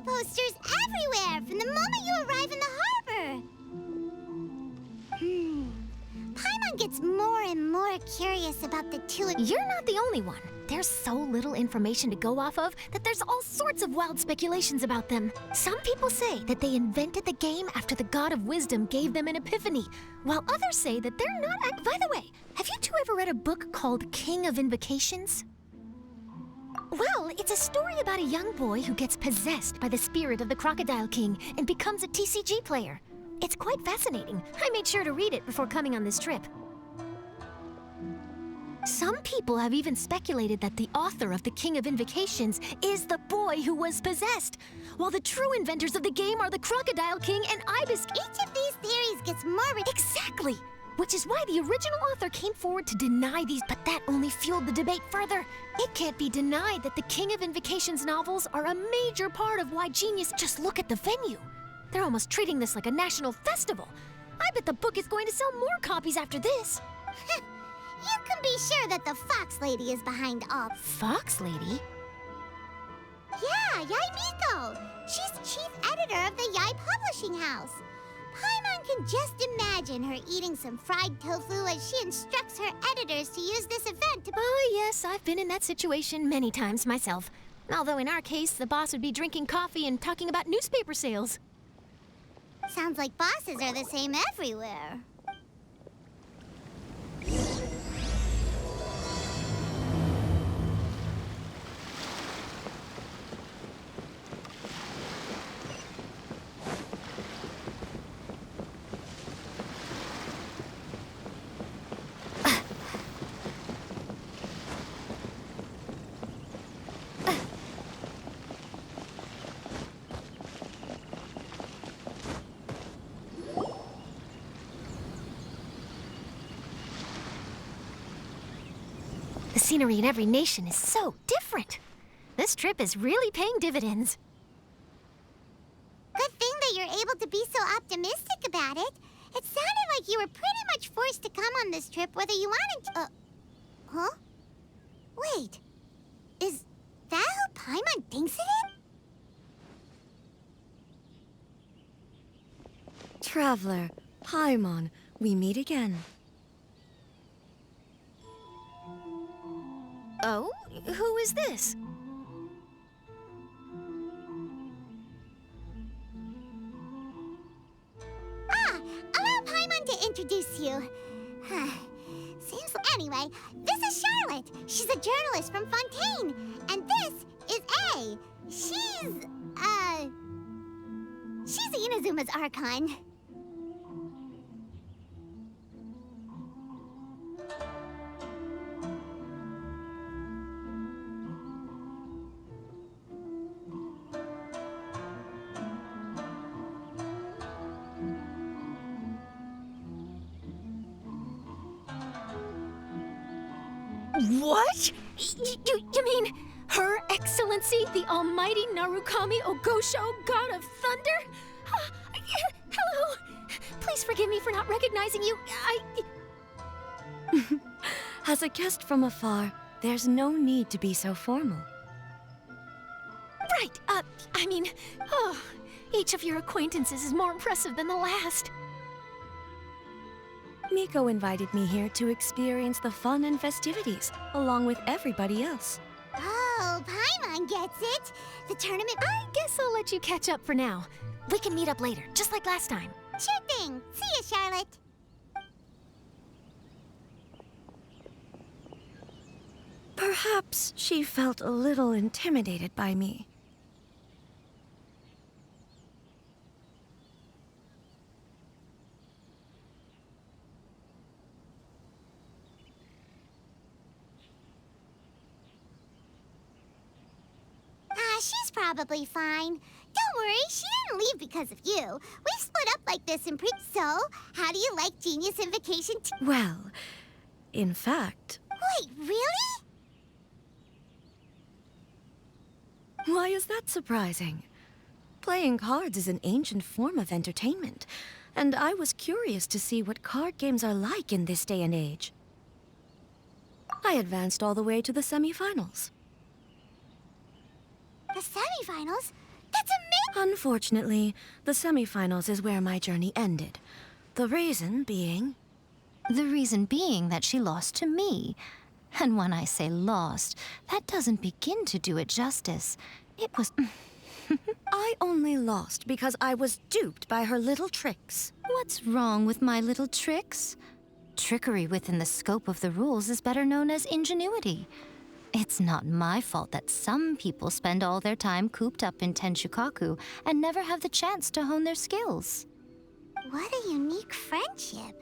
posters everywhere from the moment you arrive in the harbor. Paimon gets more and more curious about the two. You're not the only one. There's so little information to go off of that there's all sorts of wild speculations about them. Some people say that they invented the game after the God of Wisdom gave them an epiphany, while others say that they're not. By the way, have you two ever read a book called King of Invocations? Well, it's a story about a young boy who gets possessed by the spirit of the Crocodile King and becomes a TCG player. It's quite fascinating. I made sure to read it before coming on this trip. Some people have even speculated that the author of the King of Invocations is the boy who was possessed, while the true inventors of the game are the Crocodile King and Ibis. Each of these theories gets more Exactly! Which is why the original author came forward to deny these, but that only fueled the debate further. It can't be denied that the King of Invocations novels are a major part of why Genius. Just look at the venue. They're almost treating this like a national festival. I bet the book is going to sell more copies after this. You can be sure that the Fox Lady is behind all. Fox Lady? Yeah, Yai Miko. She's the chief editor of the Yai Publishing House. Paimon can just imagine her eating some fried tofu as she instructs her editors to use this event to... Oh, yes, I've been in that situation many times myself. Although in our case, the boss would be drinking coffee and talking about newspaper sales. Sounds like bosses are the same everywhere. The scenery in every nation is so different. This trip is really paying dividends. Good thing that you're able to be so optimistic about it. It sounded like you were pretty much forced to come on this trip whether you wanted to. Huh? Wait. Is that who Paimon thinks it is? Traveler, Paimon, we meet again. Oh? Who is this? Allow Paimon to introduce you. Seems anyway, this is Charlotte. She's a journalist from Fontaine. And this is A. She's Inazuma's Archon. What? You mean Her Excellency, the Almighty Narukami Ogosho, God of Thunder? Hello. Please forgive me for not recognizing you. As a guest from afar, there's no need to be so formal. Right. Each of your acquaintances is more impressive than the last. Miko invited me here to experience the fun and festivities, along with everybody else. Oh, Paimon gets it. The tournament... I guess I'll let you catch up for now. We can meet up later, just like last time. Sure thing. See you, Charlotte. Perhaps she felt a little intimidated by me. She's probably fine. Don't worry, she didn't leave because of you. We split up like this in So, how do you like Genius Invocation Well, in fact... Wait, really? Why is that surprising? Playing cards is an ancient form of entertainment, and I was curious to see what card games are like in this day and age. I advanced all the way to the semifinals. The semifinals? That's amazing! Unfortunately, the semifinals is where my journey ended. The reason being... The reason being that she lost to me. And when I say lost, that doesn't begin to do it justice. It was... I only lost because I was duped by her little tricks. What's wrong with my little tricks? Trickery within the scope of the rules is better known as ingenuity. It's not my fault that some people spend all their time cooped up in Tenshukaku and never have the chance to hone their skills. What a unique friendship.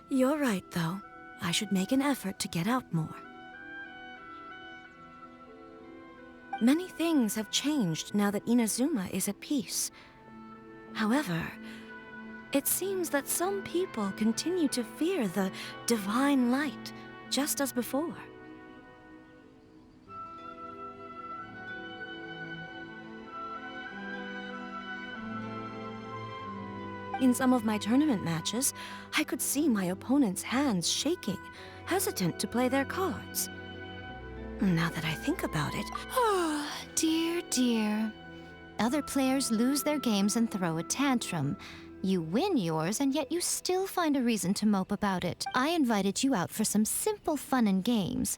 You're right, though. I should make an effort to get out more. Many things have changed now that Inazuma is at peace. However, it seems that some people continue to fear the divine light, just as before. In some of my tournament matches, I could see my opponent's hands shaking, hesitant to play their cards. Now that I think about it... Oh, dear, dear. Other players lose their games and throw a tantrum. You win yours, and yet you still find a reason to mope about it. I invited you out for some simple fun and games.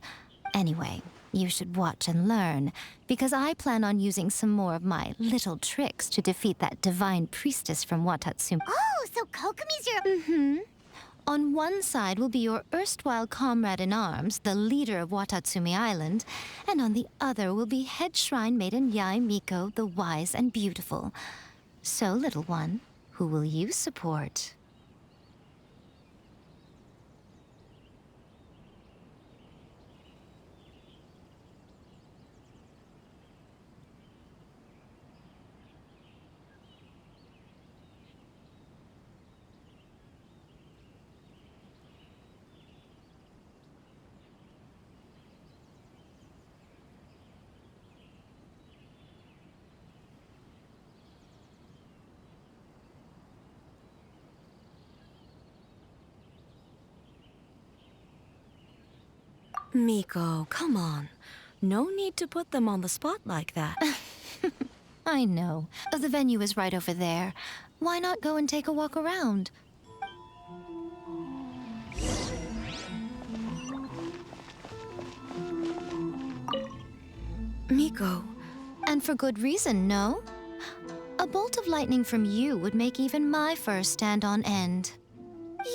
Anyway, you should watch and learn, because I plan on using some more of my little tricks to defeat that divine priestess from Watatsumi. Oh, so Kokomi's your... On one side will be your erstwhile comrade in arms, the leader of Watatsumi Island, and on the other will be head shrine maiden Yai Miko, the wise and beautiful. So, little one, who will you support? Miko, come on. No need to put them on the spot like that. I know. The venue is right over there. Why not go and take a walk around? Miko. And for good reason, no? A bolt of lightning from you would make even my fur stand on end.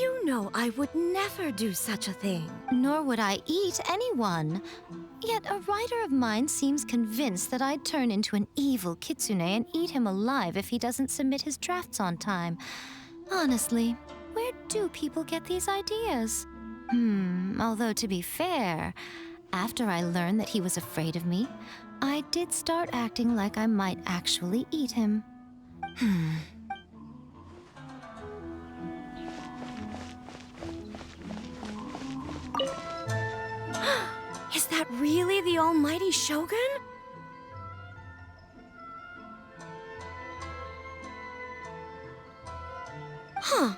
You know I would never do such a thing. Nor would I eat anyone. Yet a writer of mine seems convinced that I'd turn into an evil kitsune and eat him alive if he doesn't submit his drafts on time. Honestly, where do people get these ideas? Although to be fair, after I learned that he was afraid of me, I did start acting like I might actually eat him. Is that really the almighty Shogun? Huh.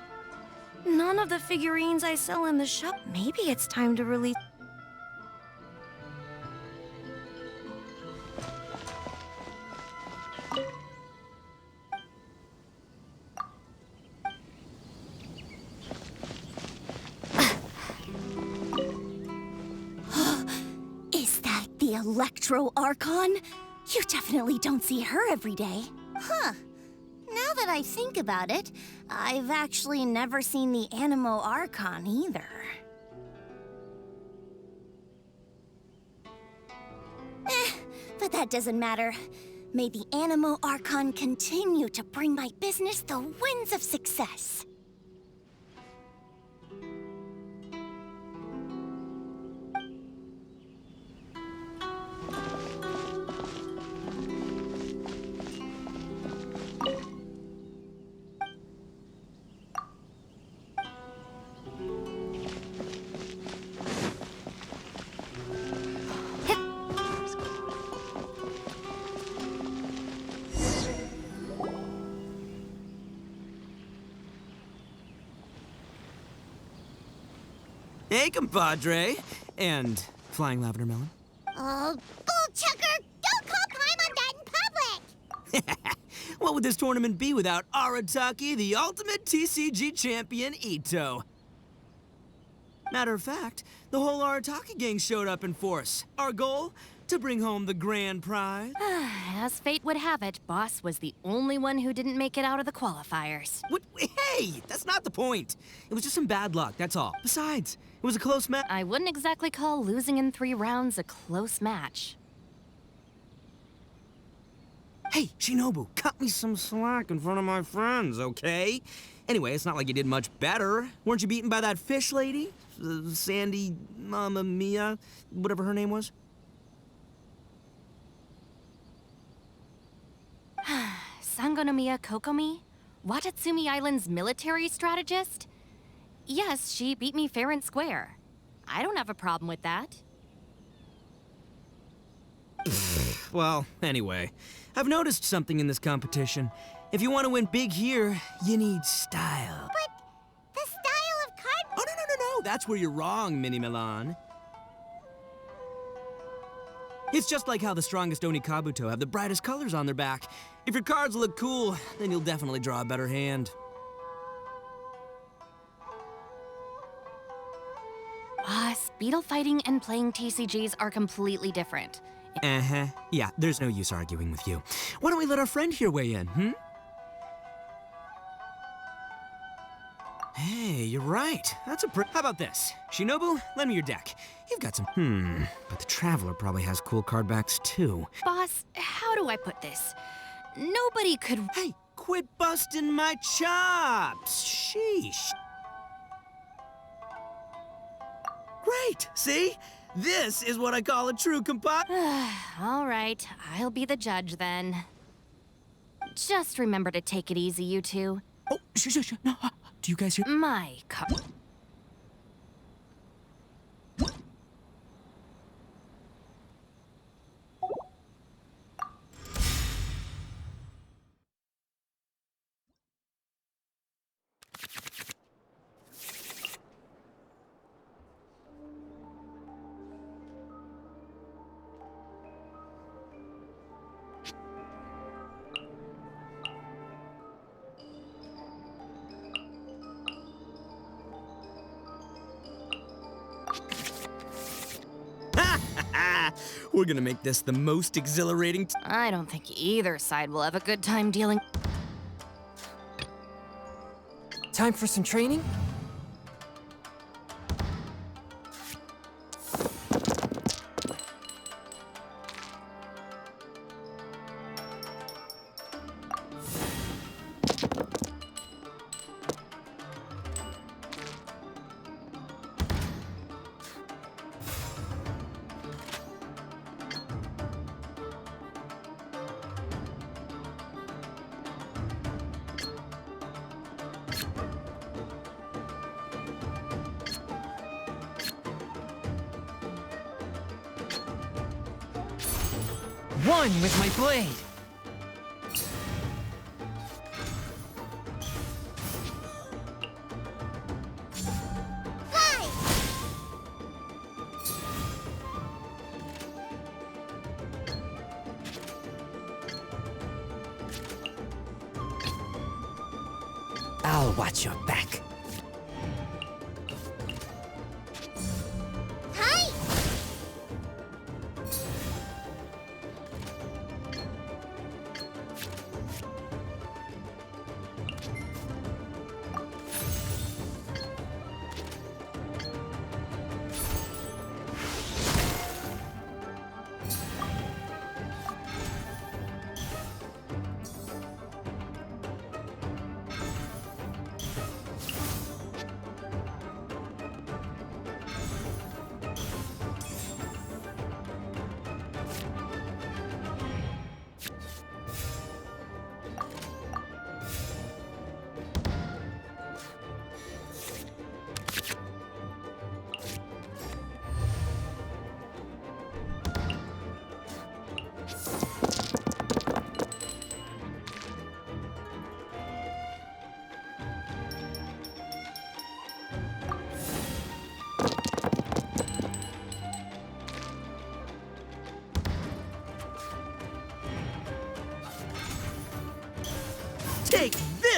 None of the figurines I sell in the shop. Maybe it's time to release... Is that the Electro Archon? You definitely don't see her every day. Huh. Now that I think about it, I've actually never seen the Animo Archon either. But that doesn't matter. May the Animo Archon continue to bring my business the winds of success. Hey, compadre. And Flying Lavender Melon. Bull Chucker! Don't call Paimon that in public! What would this tournament be without Arataki, the ultimate TCG champion, Ito? Matter of fact, the whole Arataki gang showed up in force. Our goal? To bring home the grand prize. As fate would have it, Boss was the only one who didn't make it out of the qualifiers. What? Hey, that's not the point. It was just some bad luck, that's all. Besides, it was a close match. I wouldn't exactly call losing in 3 rounds a close match. Hey, Shinobu, cut me some slack in front of my friends, okay? Anyway, it's not like you did much better. Weren't you beaten by that fish lady? Sandy, Mamma Mia, whatever her name was? Sangonomiya Kokomi? Watatsumi Island's military strategist? Yes, she beat me fair and square. I don't have a problem with that. Well, anyway, I've noticed something in this competition. If you want to win big here, you need style. But the style of card... Oh, no. That's where you're wrong, Mini Milan. It's just like how the strongest Oni Kabuto have the brightest colors on their back. If your cards look cool, then you'll definitely draw a better hand. Beetle fighting and playing TCGs are completely different. Uh-huh. Yeah, there's no use arguing with you. Why don't we let our friend here weigh in, Hey, you're right. That's a How about this? Shinobu, lend me your deck. You've got some... But the Traveler probably has cool card backs, too. Boss, how do I put this? Nobody could... Hey, quit busting my chops! Sheesh. Great, see? This is what I call a true All right, I'll be the judge then. Just remember to take it easy, you two. Oh, shh. No, do you guys hear? My card. We're gonna make this the most exhilarating... I don't think either side will have a good time dealing... Time for some training? One with my blade! I'll watch your back. Hi!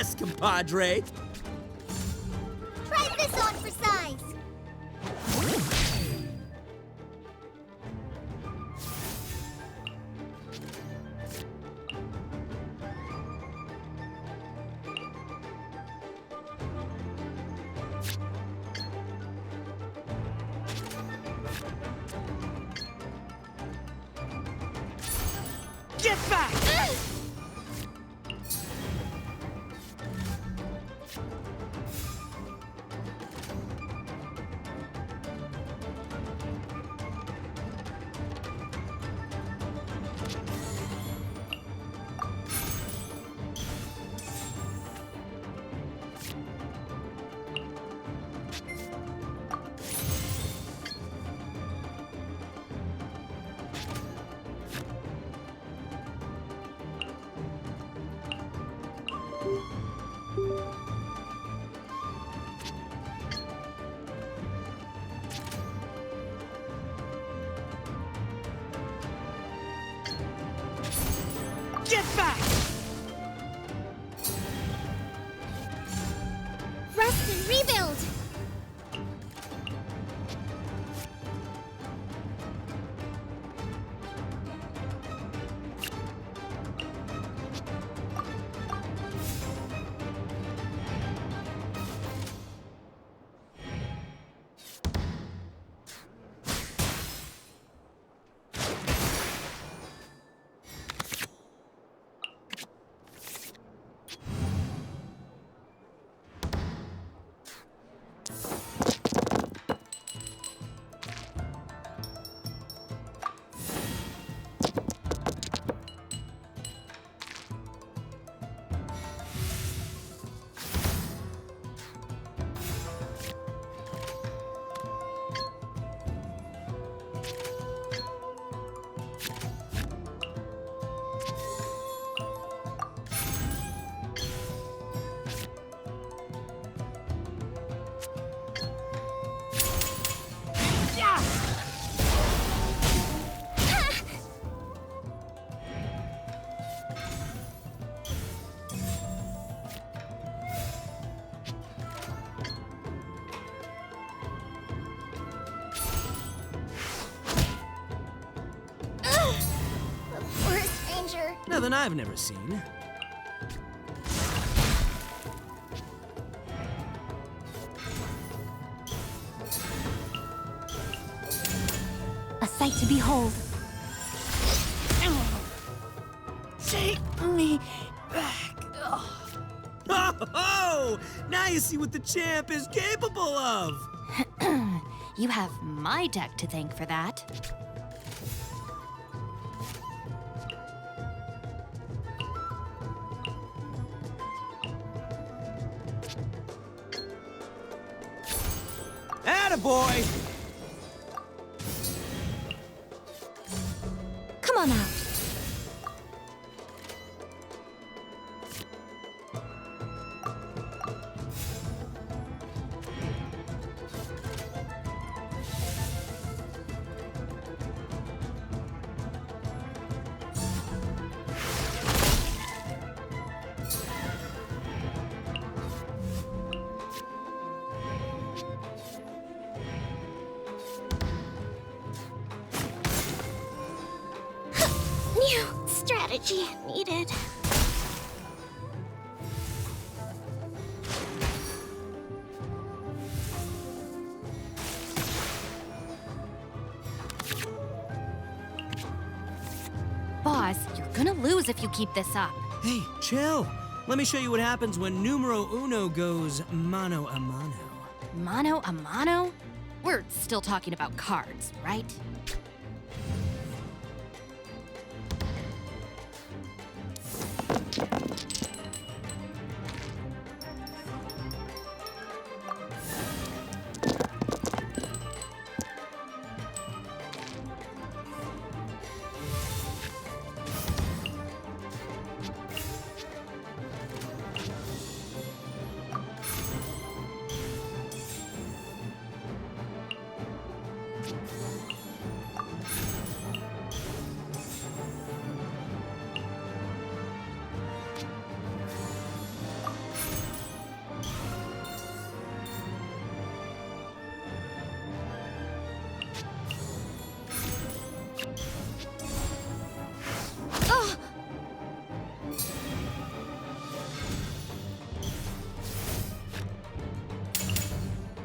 this, compadre? Try this on for size. Get back! Get back! Rest and rebuild. Nothing I've never seen. A sight to behold. Take me back. Oh, now you see what the champ is capable of. You have my deck to thank for that. Attaboy! Come on out. New strategy needed. Boss, you're gonna lose if you keep this up. Hey, chill. Let me show you what happens when numero uno goes mano a mano. Mano a mano? We're still talking about cards, right?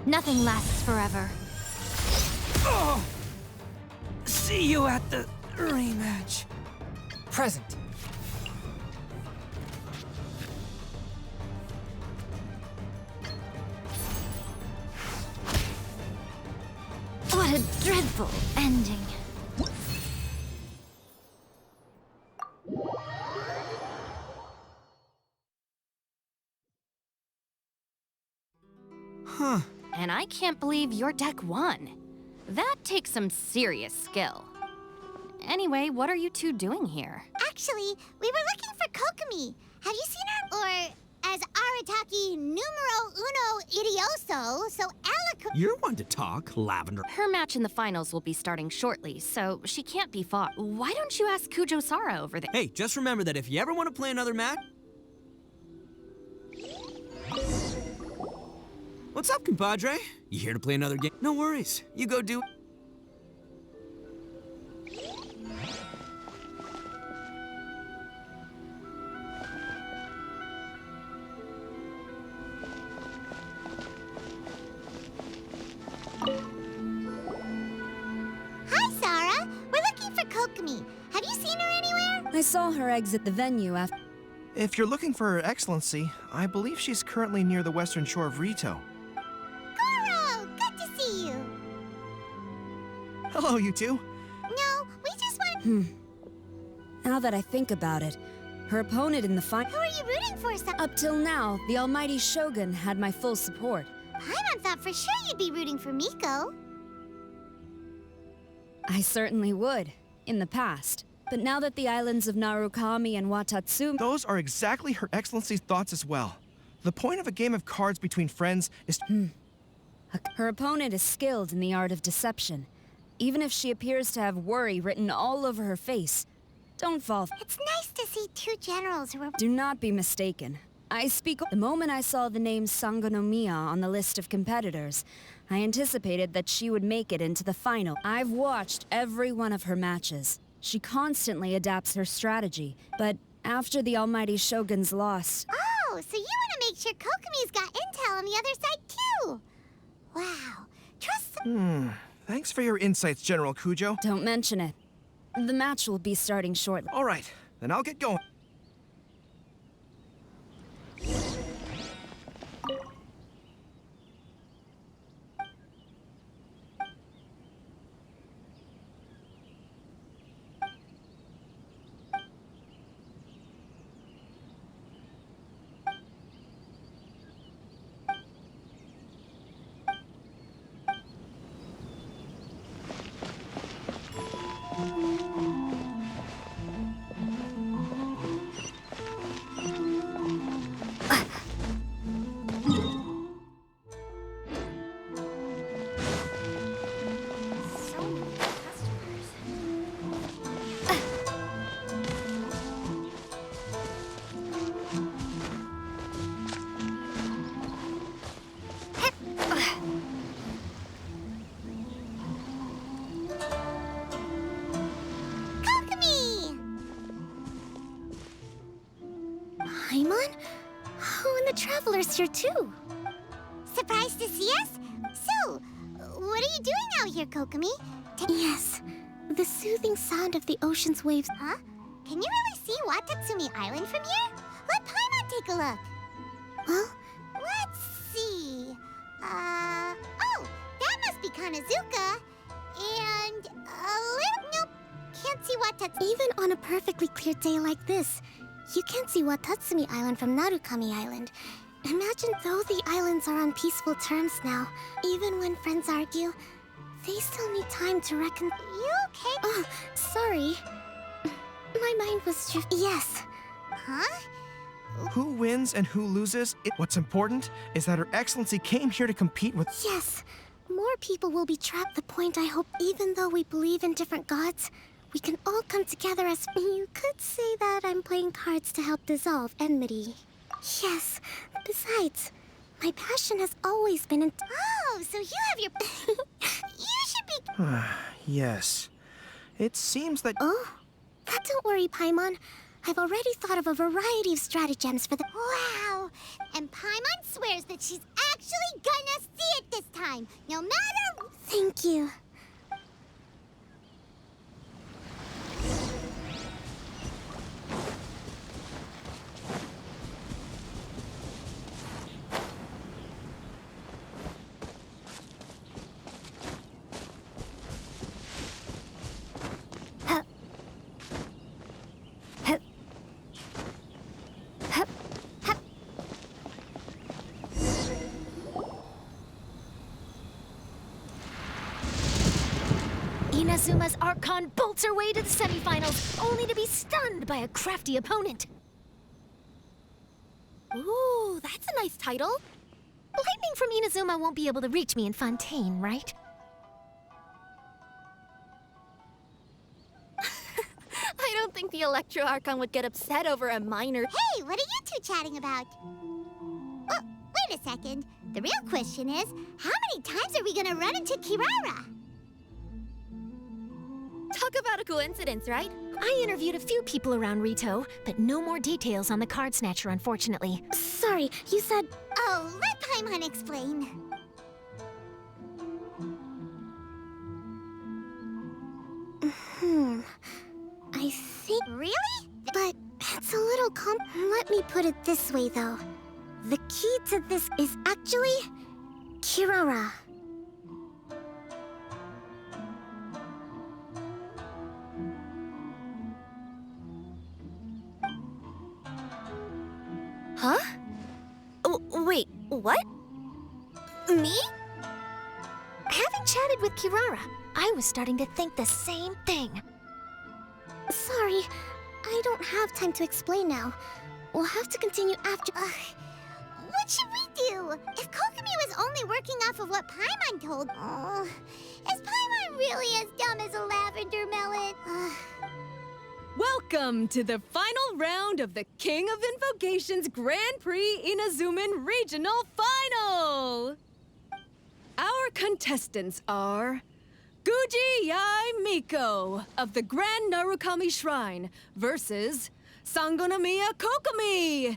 Nothing lasts forever. Oh! See you at the rematch. Present. What a dreadful ending. Huh. And I can't believe your deck won. That takes some serious skill. Anyway, what are you two doing here? Actually, we were looking for Kokomi. Have you seen her? Or, as Arataki numero uno idioso, so Alico... You're one to talk, Lavender. Her match in the finals will be starting shortly, so she can't be fought. Why don't you ask Kujo-Sara over there? Hey, just remember that if you ever want to play another match... What's up, compadre? You here to play another game? No worries. You go do it. Hi, Sarah. We're looking for Kokomi. Have you seen her anywhere? I saw her exit the venue after. If you're looking for Her Excellency, I believe she's currently near the western shore of Rito. Goro, good to see you. Hello, you two. No, we just want... Now that I think about it, her opponent in the Who final. are you rooting for, Sarah? Up till now, the almighty Shogun had my full support. Paimon thought for sure you'd be rooting for Miko. I certainly would, in the past. But now that the islands of Narukami and Watatsumi... Those are exactly Her Excellency's thoughts as well. The point of a game of cards between friends is... Her opponent is skilled in the art of deception, even if she appears to have worry written all over her face. Don't fall... It's nice to see two generals who are... Do not be mistaken. I speak... The moment I saw the name Sangonomiya on the list of competitors, I anticipated that she would make it into the final. I've watched every one of her matches. She constantly adapts her strategy, but after the almighty Shogun's loss... Oh, so you want to make sure Kokomi's got intel on the other side, too. Wow. Trust the... Thanks for your insights, General Kujo. Don't mention it. The match will be starting shortly. All right, then I'll get going. So many customers. Kokomi! Paimon? Oh, and the Traveler's here too. Surprised to see us? So, what are you doing out here, Kokomi? Yes, the soothing sound of the ocean's waves. Huh? Can you really see Watatsumi Island from here? Let Paimon take a look. Well, Let's see. Oh, that must be Kanazuka. And a little... Nope, can't see Watatsumi. even on a perfectly clear day like this, you can't see Watatsumi Island from Narukami Island. Imagine though the islands are on peaceful terms now. Even when friends argue, they still need time to reckon. You okay? Oh, sorry. My mind was yes. Huh? Who wins and who loses? What's important is that Her Excellency came here to compete with... Yes. More people will be trapped. The point I hope, even though we believe in different gods, we can all come together as... You could say that I'm playing cards to help dissolve enmity. Yes. Besides, my passion has always been in... Oh, so you have your... You should be... Yes. It seems that... Oh? Don't worry, Paimon. I've already thought of a variety of stratagems for the... Wow! And Paimon swears that she's actually gonna see it this time, no matter... Thank you. Inazuma's Archon bolts her way to the semifinals, only to be stunned by a crafty opponent. Ooh, that's a nice title. Lightning from Inazuma won't be able to reach me in Fontaine, right? I don't think the Electro Archon would get upset over a minor... Hey, what are you two chatting about? Oh, wait a second. The real question is, how many times are we gonna run into Kirara? Talk about a coincidence, right? I interviewed a few people around Rito, but no more details on the card snatcher, unfortunately. Sorry, you said... Oh, let Paimon explain. I think... Really? But it's a little Let me put it this way, though. The key to this is actually... Kirara. Huh? Wait, what? Me? Having chatted with Kirara, I was starting to think the same thing. Sorry, I don't have time to explain now. We'll have to continue after... What should we do? If Kokomi was only working off of what Paimon told... is Paimon really as dumb as a lavender melon? Welcome to the final round of the King of Invocations Grand Prix Inazuman Regional Final! Our contestants are... Guji Yai Miko of the Grand Narukami Shrine versus Sangonomiya Kokomi.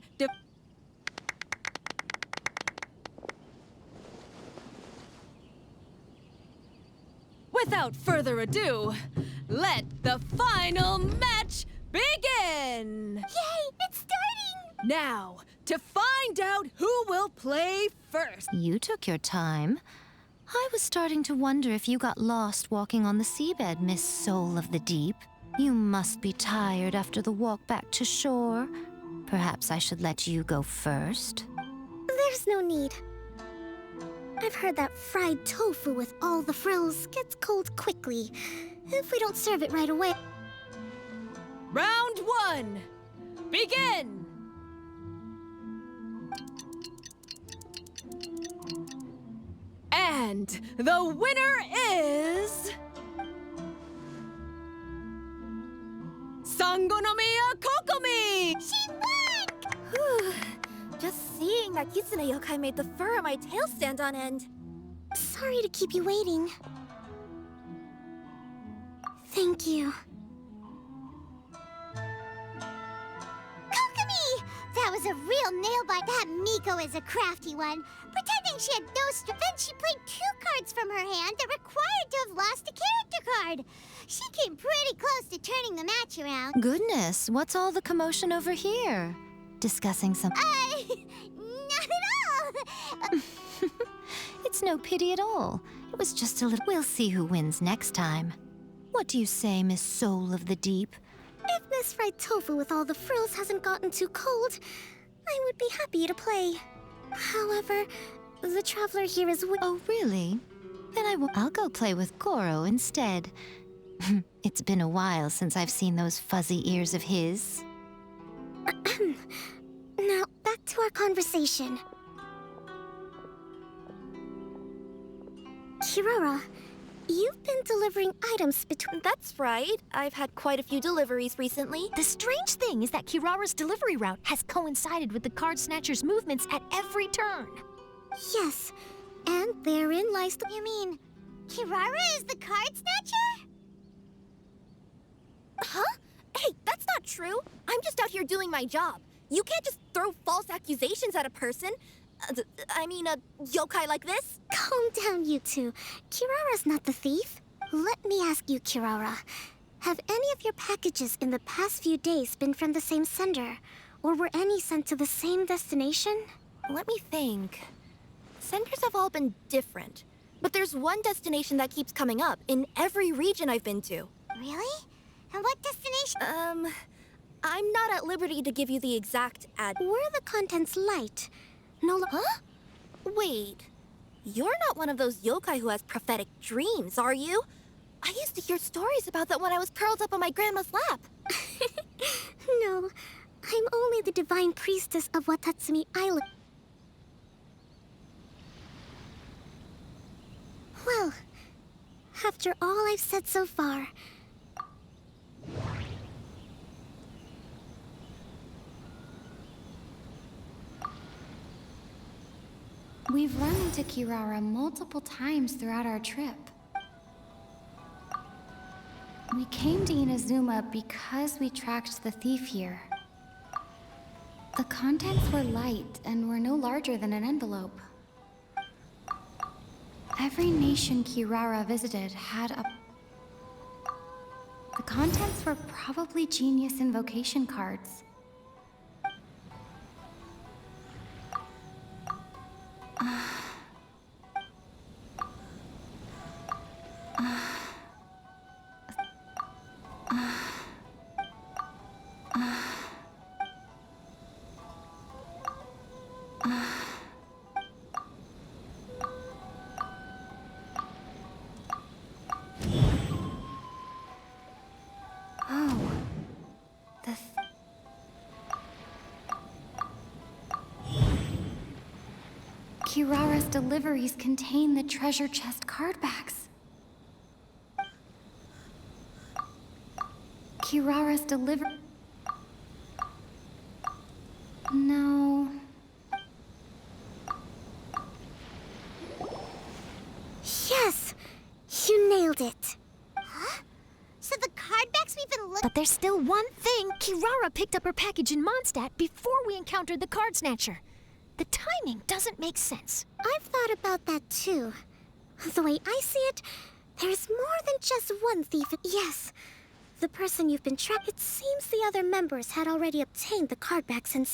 Without further ado, let the final match begin! Yay, it's starting! Now, to find out who will play first. You took your time. I was starting to wonder if you got lost walking on the seabed, Miss Soul of the Deep. You must be tired after the walk back to shore. Perhaps I should let you go first. There's no need. I've heard that fried tofu with all the frills gets cold quickly if we don't serve it right away. Round one, begin! And the winner is... Sangonomiya Kokomi! She won! Whew. Just seeing that Kitsune yokai made the fur on my tail stand on end. Sorry to keep you waiting. Thank you. Kokomi! That was a real nail-biter. That Miko is a crafty one. Pretending she had no strength, then she played 2 cards from her hand that required to have lost a character card. She came pretty close to turning the match around. Goodness, what's all the commotion over here? Discussing some... Not at all! It's no pity at all. It was just a little... We'll see who wins next time. What do you say, Miss Soul of the Deep? If this fried tofu with all the frills hasn't gotten too cold, I would be happy to play. However, the traveler here is Oh, really? Then I'll go play with Goro instead. It's been a while since I've seen those fuzzy ears of his. Now, back to our conversation. Kirara, you've been delivering items between... That's right. I've had quite a few deliveries recently. The strange thing is that Kirara's delivery route has coincided with the card snatcher's movements at every turn. Yes, and therein lies the... You mean, Kirara is the card snatcher? Huh? Hey, that's not true. I'm just out here doing my job. You can't just throw false accusations at a person. I mean, a yokai like this? Calm down, you two. Kirara's not the thief. Let me ask you, Kirara. Have any of your packages in the past few days been from the same sender? Or were any sent to the same destination? Let me think. Senders have all been different. But there's one destination that keeps coming up in every region I've been to. Really? And what destination? I'm not at liberty to give you the exact Were the contents light? No. Huh? Wait. You're not one of those yokai who has prophetic dreams, are you? I used to hear stories about that when I was curled up on my grandma's lap. No. I'm only the divine priestess of Watatsumi Island. Well, after all I've said so far, we've run into Kirara multiple times throughout our trip. We came to Inazuma because we tracked the thief here. The contents were light and were no larger than an envelope. Every nation Kirara visited had a... The contents were probably genius invocation cards. Kirara's deliveries contain the treasure chest card backs. Kirara's No. yes! You nailed it. Huh? So the cardbacks we've been looking... But there's still one thing. Kirara picked up her package in Mondstadt before we encountered the card snatcher. The timing doesn't make sense. I've thought about that too. The way I see it, there's more than just one thief. Yes, the person you've been tracking. It seems the other members had already obtained the cardbacks and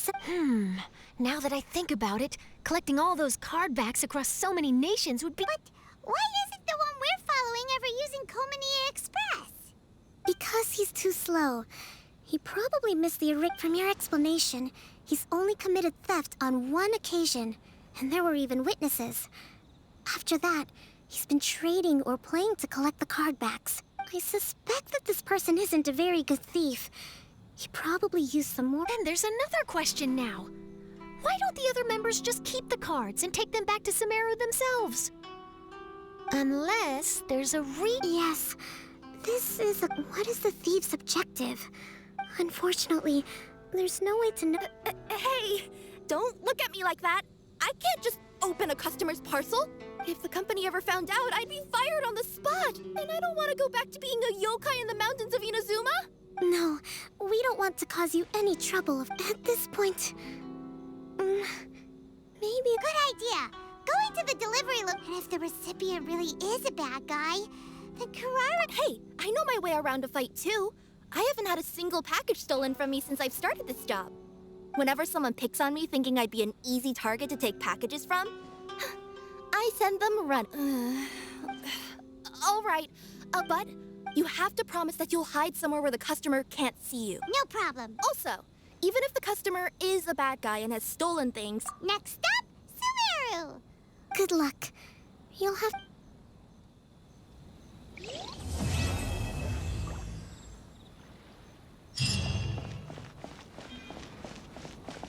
Now that I think about it, collecting all those cardbacks across so many nations would be... But why isn't the one we're following ever using Komania Express? Because he's too slow. He probably missed the From your explanation, he's only committed theft on one occasion, and there were even witnesses. After that, he's been trading or playing to collect the cardbacks. I suspect that this person isn't a very good thief. He probably used some more... Then there's another question now. Why don't the other members just keep the cards and take them back to Sumeru themselves? Unless there's a Yes, this is a... What is the thief's objective? Unfortunately, there's no way to know... Hey, don't look at me like that. I can't just open a customer's parcel. If the company ever found out, I'd be fired on the spot. And I don't want to go back to being a yokai in the mountains of Inazuma. No, we don't want to cause you any trouble. At this point... maybe... Good idea. Go into the delivery look, and if the recipient really is a bad guy, then Kirara... Hey, I know my way around a fight too. I haven't had a single package stolen from me since I've started this job. Whenever someone picks on me thinking I'd be an easy target to take packages from, I send them run. All right, but you have to promise that you'll hide somewhere where the customer can't see you. No problem. Also, even if the customer is a bad guy and has stolen things... Next up, Sumeru! Good luck. You'll have...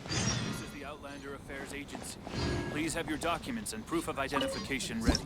This is the Outlander Affairs Agency. Please have your documents and proof of identification ready.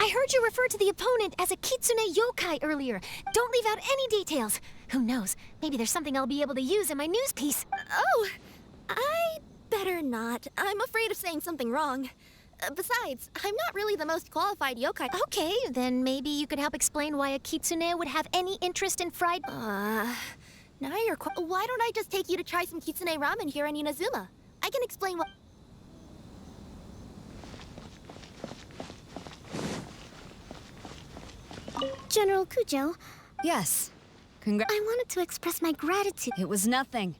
I heard you refer to the opponent as a kitsune yokai earlier. Don't leave out any details. Who knows? Maybe there's something I'll be able to use in my news piece. Oh, I better not. I'm afraid of saying something wrong. Besides, I'm not really the most qualified yokai. Okay, then maybe you could help explain why a kitsune would have any interest in fried... Now you're why don't I just take you to try some kitsune ramen here in Inazuma? I can explain what... General Kujo, Yes. I wanted to express my gratitude. It was nothing.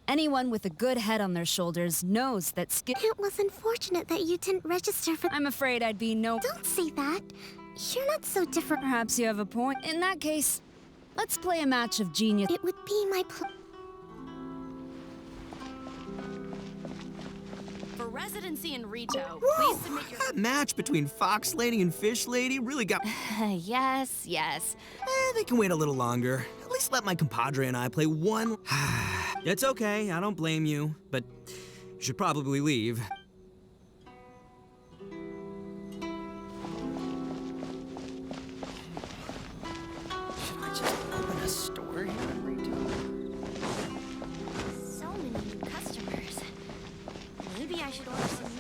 Anyone with a good head on their shoulders knows that skill. It was unfortunate that you didn't register for... I'm afraid I'd be no... Don't say that. You're not so different. Perhaps you have a point. In that case, let's play a match of genius. It would be my For residency in Rito, Whoa, that match between Fox Lady and Fish Lady really got... Yes. They can wait a little longer. At least let my compadre and I play one... It's okay, I don't blame you, but you should probably leave. Should I just open a store here in Rito? So many new customers. Maybe I should order some